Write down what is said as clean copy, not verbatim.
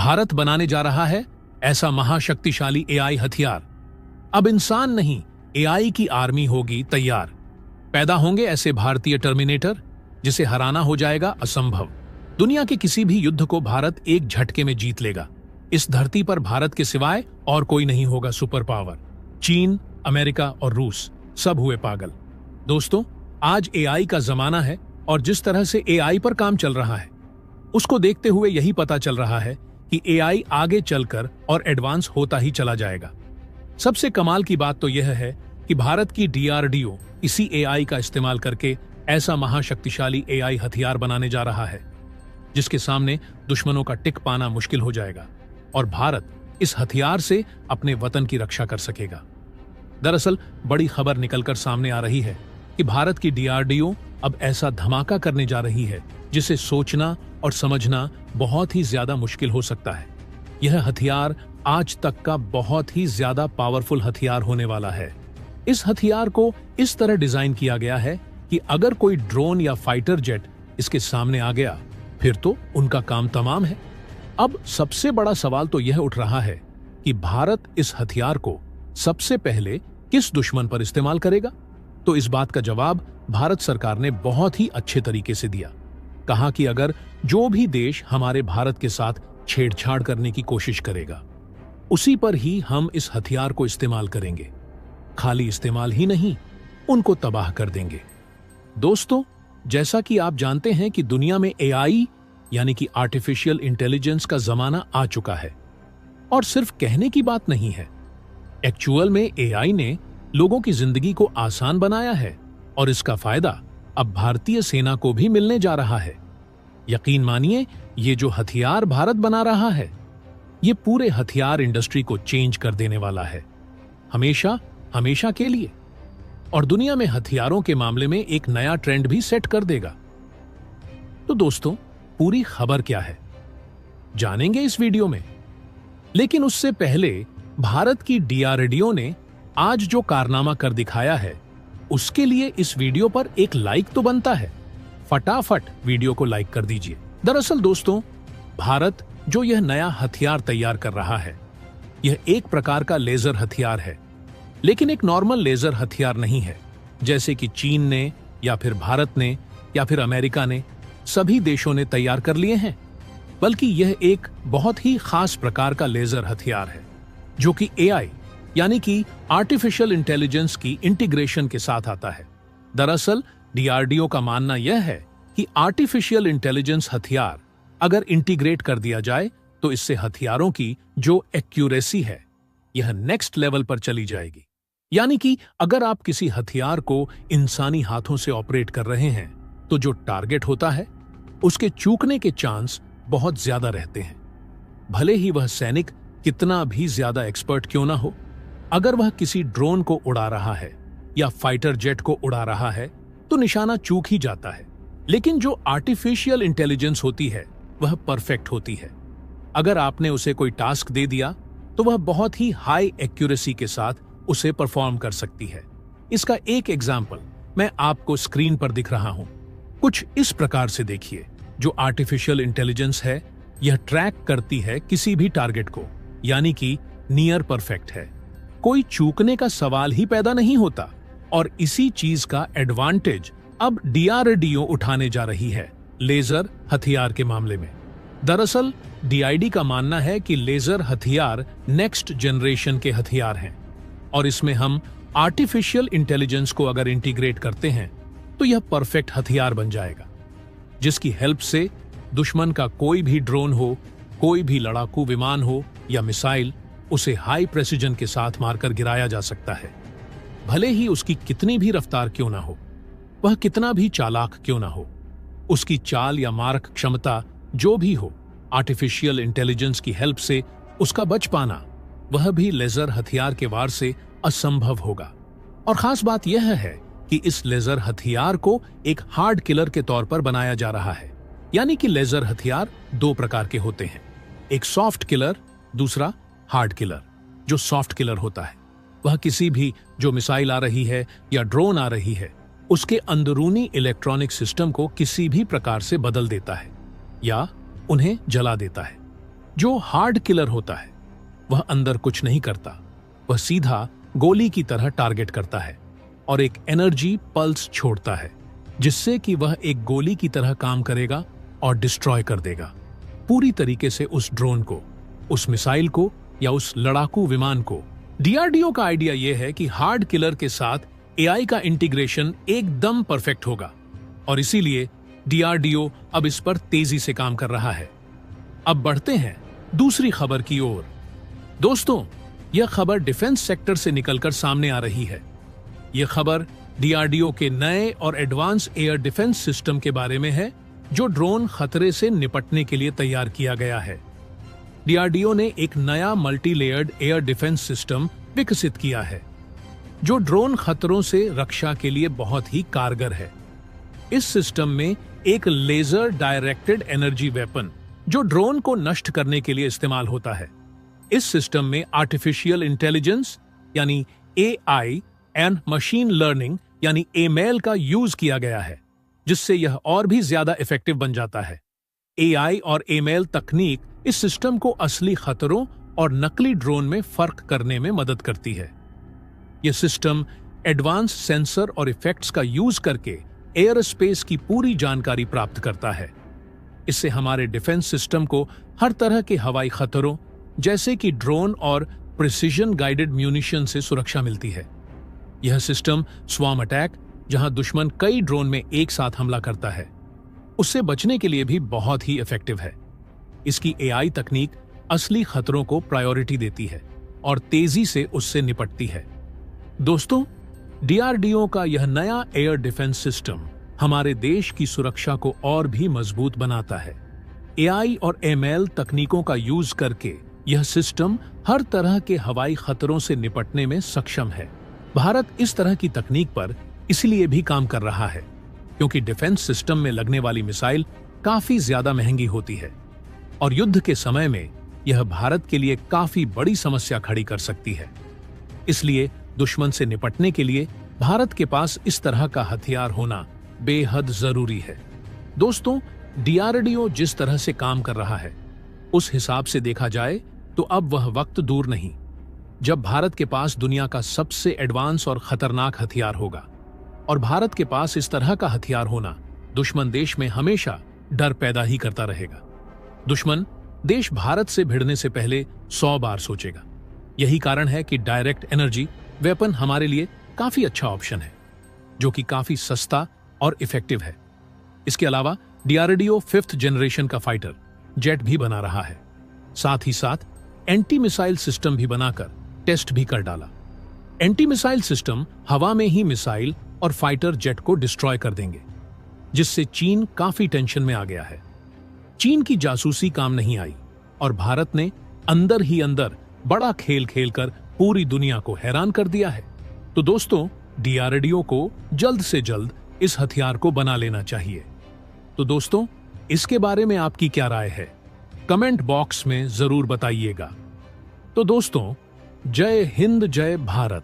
भारत बनाने जा रहा है ऐसा महाशक्तिशाली एआई हथियार। अब इंसान नहीं, एआई की आर्मी होगी तैयार। पैदा होंगे ऐसे भारतीय टर्मिनेटर जिसे हराना हो जाएगा असंभव। दुनिया के किसी भी युद्ध को भारत एक झटके में जीत लेगा। इस धरती पर भारत के सिवाय और कोई नहीं होगा सुपर पावर। चीन, अमेरिका और रूस सब हुए पागल। दोस्तों, आज एआई का जमाना है और जिस तरह से एआई पर काम चल रहा है उसको देखते हुए यही पता चल रहा है कि एआई आगे चलकर और एडवांस होता ही चला जाएगा। सबसे कमाल की बात तो यह है कि भारत की डीआरडीओ इसी एआई का इस्तेमाल करके ऐसा महाशक्तिशाली एआई हथियार बनाने जा रहा है जिसके सामने दुश्मनों का टिक पाना मुश्किल हो जाएगा और भारत इस हथियार से अपने वतन की रक्षा कर सकेगा। दरअसल बड़ी खबर निकलकर सामने आ रही है कि भारत की डीआरडीओ अब ऐसा धमाका करने जा रही है जिसे सोचना और समझना बहुत ही ज्यादा मुश्किल हो सकता है। यह हथियार आज तक का बहुत ही ज्यादा पावरफुल हथियार होने वाला है। इस हथियार को इस तरह डिजाइन किया गया है कि अगर कोई ड्रोन या फाइटर जेट इसके सामने आ गया फिर तो उनका काम तमाम है। अब सबसे बड़ा सवाल तो यह उठ रहा है कि भारत इस हथियार को सबसे पहले किस दुश्मन पर इस्तेमाल करेगा। तो इस बात का जवाब भारत सरकार ने बहुत ही अच्छे तरीके से दिया। कहा कि अगर जो भी देश हमारे भारत के साथ छेड़छाड़ करने की कोशिश करेगा उसी पर ही हम इस हथियार को इस्तेमाल करेंगे। खाली इस्तेमाल ही नहीं, उनको तबाह कर देंगे। दोस्तों, जैसा कि आप जानते हैं कि दुनिया में एआई यानी कि आर्टिफिशियल इंटेलिजेंस का जमाना आ चुका है और सिर्फ कहने की बात नहीं है। एक्चुअल में एआई ने लोगों की जिंदगी को आसान बनाया है और इसका फायदा अब भारतीय सेना को भी मिलने जा रहा है। यकीन मानिए, ये जो हथियार भारत बना रहा है ये पूरे हथियार इंडस्ट्री को चेंज कर देने वाला है, हमेशा हमेशा के लिए, और दुनिया में हथियारों के मामले में एक नया ट्रेंड भी सेट कर देगा। तो दोस्तों, पूरी खबर क्या है जानेंगे इस वीडियो में। लेकिन उससे पहले भारत की डीआरडीओ ने आज जो कारनामा कर दिखाया है उसके लिए इस वीडियो पर एक लाइक तो बनता है। फटाफट वीडियो को लाइक कर दीजिए। दरअसल दोस्तों, भारत जो यह नया हथियार तैयार कर रहा है यह एक प्रकार का लेजर हथियार है, लेकिन एक नॉर्मल लेजर हथियार नहीं है जैसे कि चीन ने या फिर भारत ने या फिर अमेरिका ने सभी देशों ने तैयार कर लिए हैं, बल्कि यह एक बहुत ही खास प्रकार का लेजर हथियार है जो कि एआई यानी कि आर्टिफिशियल इंटेलिजेंस की इंटीग्रेशन के साथ आता है। दरअसल डीआरडीओ का मानना यह है कि आर्टिफिशियल इंटेलिजेंस हथियार अगर इंटीग्रेट कर दिया जाए तो इससे हथियारों की जो एक्यूरेसी है यह नेक्स्ट लेवल पर चली जाएगी। यानी कि अगर आप किसी हथियार को इंसानी हाथों से ऑपरेट कर रहे हैं तो जो टारगेट होता है उसके चूकने के चांस बहुत ज्यादा रहते हैं, भले ही वह सैनिक कितना भी ज्यादा एक्सपर्ट क्यों ना हो। अगर वह किसी ड्रोन को उड़ा रहा है या फाइटर जेट को उड़ा रहा है तो निशाना चूक ही जाता है। लेकिन जो आर्टिफिशियल इंटेलिजेंस होती है वह परफेक्ट होती है। अगर आपने उसे कोई टास्क दे दिया तो वह बहुत ही हाई एक्यूरेसी के साथ उसे परफॉर्म कर सकती है। इसका एक एग्जाम्पल मैं आपको स्क्रीन पर दिख रहा हूं। कुछ इस प्रकार से देखिए। जो आर्टिफिशियल इंटेलिजेंस है यह ट्रैक करती है किसी भी टारगेट को, यानी कि नियर परफेक्ट है। कोई चूकने का सवाल ही पैदा नहीं होता और इसी चीज का एडवांटेज अब डीआरडीओ उठाने जा रही है लेजर हथियार के मामले में। दरअसल डीआईडी का मानना है कि लेजर हथियार नेक्स्ट जनरेशन के हथियार हैं और इसमें हम आर्टिफिशियल इंटेलिजेंस को अगर इंटीग्रेट करते हैं तो यह परफेक्ट हथियार बन जाएगा जिसकी हेल्प से दुश्मन का कोई भी ड्रोन हो, कोई भी लड़ाकू विमान हो या मिसाइल, उसे हाई प्रेसिजन के साथ मारकर गिराया जा सकता है। भले ही उसकी कितनी भी रफ्तार क्यों ना हो, वह कितना भी चालाक क्यों ना हो, उसकी चाल या मारक क्षमता जो भी हो, आर्टिफिशियल इंटेलिजेंस की हेल्प से उसका बच पाना वह भी लेजर हथियार के वार से असंभव होगा। और खास बात यह है कि इस लेजर हथियार को एक हार्ड किलर के तौर पर बनाया जा रहा है। यानी कि लेजर हथियार दो प्रकार के होते हैं, एक सॉफ्ट किलर, दूसरा हार्ड किलर। जो सॉफ्ट किलर होता है वह किसी भी जो मिसाइल आ रही है या ड्रोन आ रही है उसके अंदरूनी इलेक्ट्रॉनिक सिस्टम को किसी भी प्रकार से बदल देता है या उन्हें जला देता है। जो हार्ड किलर होता है वह अंदर कुछ नहीं करता, वह सीधा गोली की तरह टारगेट करता है और एक एनर्जी पल्स छोड़ता है जिससे कि वह एक गोली की तरह काम करेगा और डिस्ट्रॉय कर देगा पूरी तरीके से उस ड्रोन को, उस मिसाइल को या उस लड़ाकू विमान को। डीआरडीओ का आइडिया यह है कि हार्ड किलर के साथ एआई का इंटीग्रेशन एकदम परफेक्ट होगा और इसीलिए डीआरडीओ अब इस पर तेजी से काम कर रहा है। अब बढ़ते हैं दूसरी खबर की ओर। दोस्तों, यह खबर डिफेंस सेक्टर से निकलकर सामने आ रही है। यह खबर डीआरडीओ के नए और एडवांस एयर डिफेंस सिस्टम के बारे में है जो ड्रोन खतरे से निपटने के लिए तैयार किया गया है। डीआरडीओ ने एक नया multi layered air defence system विकसित किया है जो ड्रोन खतरों से रक्षा के लिए बहुत ही कारगर है। इस सिस्टम में एक लेजर डायरेक्टेड एनर्जी वेपन जो ड्रोन को नष्ट करने के लिए इस्तेमाल होता है। इस सिस्टम में आर्टिफिशियल इंटेलिजेंस यानी एआई एंड मशीन लर्निंग यानी एमएल का यूज किया गया है जिससे यह और भी ज्यादा इफेक्टिव बन जाता है। एआई और एमएल तकनीक इस सिस्टम को असली खतरों और नकली ड्रोन में फर्क करने में मदद करती है। यह सिस्टम एडवांस सेंसर और इफेक्ट्स का यूज करके एयर स्पेस की पूरी जानकारी प्राप्त करता है। इससे हमारे डिफेंस सिस्टम को हर तरह के हवाई खतरों जैसे कि ड्रोन और प्रिसिजन गाइडेड म्यूनिशन से सुरक्षा मिलती है। यह सिस्टम स्वार्म अटैक, जहां दुश्मन कई ड्रोन में एक साथ हमला करता है, उससे बचने के लिए भी बहुत ही इफेक्टिव है। इसकी एआई तकनीक असली खतरों को प्रायोरिटी देती है और तेजी से उससे निपटती है। दोस्तों, डीआरडीओ का यह नया एयर डिफेंस सिस्टम हमारे देश की सुरक्षा को और भी मजबूत बनाता है। एआई और एमएल तकनीकों का यूज करके यह सिस्टम हर तरह के हवाई खतरों से निपटने में सक्षम है। भारत इस तरह की तकनीक पर इसलिए भी काम कर रहा है क्योंकि डिफेंस सिस्टम में लगने वाली मिसाइल काफी ज्यादा महंगी होती है और युद्ध के समय में यह भारत के लिए काफी बड़ी समस्या खड़ी कर सकती है। इसलिए दुश्मन से निपटने के लिए भारत के पास इस तरह का हथियार होना बेहद जरूरी है। दोस्तों, डीआरडीओ जिस तरह से काम कर रहा है उस हिसाब से देखा जाए तो अब वह वक्त दूर नहीं जब भारत के पास दुनिया का सबसे एडवांस और खतरनाक हथियार होगा और भारत के पास इस तरह का हथियार होना दुश्मन देश में हमेशा डर पैदा ही करता रहेगा। दुश्मन देश भारत से भिड़ने से पहले 100 बार सोचेगा। यही कारण है कि डायरेक्ट एनर्जी वेपन हमारे लिए काफी अच्छा ऑप्शन है जो कि काफी सस्ता और इफेक्टिव है। इसके अलावा डीआरडीओ 5th जनरेशन का फाइटर जेट भी बना रहा है। साथ ही साथ एंटी मिसाइल सिस्टम भी बनाकर टेस्ट भी कर डाला। एंटी मिसाइल सिस्टम हवा में ही मिसाइल और फाइटर जेट को डिस्ट्रॉय कर देंगे, जिससे चीन काफी टेंशन में आ गया है। चीन की जासूसी काम नहीं आई और भारत ने अंदर ही अंदर बड़ा खेल खेलकर पूरी दुनिया को हैरान कर दिया है। तो दोस्तों, डीआरडीओ को जल्द से जल्द इस हथियार को बना लेना चाहिए। तो दोस्तों, इसके बारे में आपकी क्या राय है? कमेंट बॉक्स में जरूर बताइएगा। तो दोस्तों, जय हिंद, जय भारत।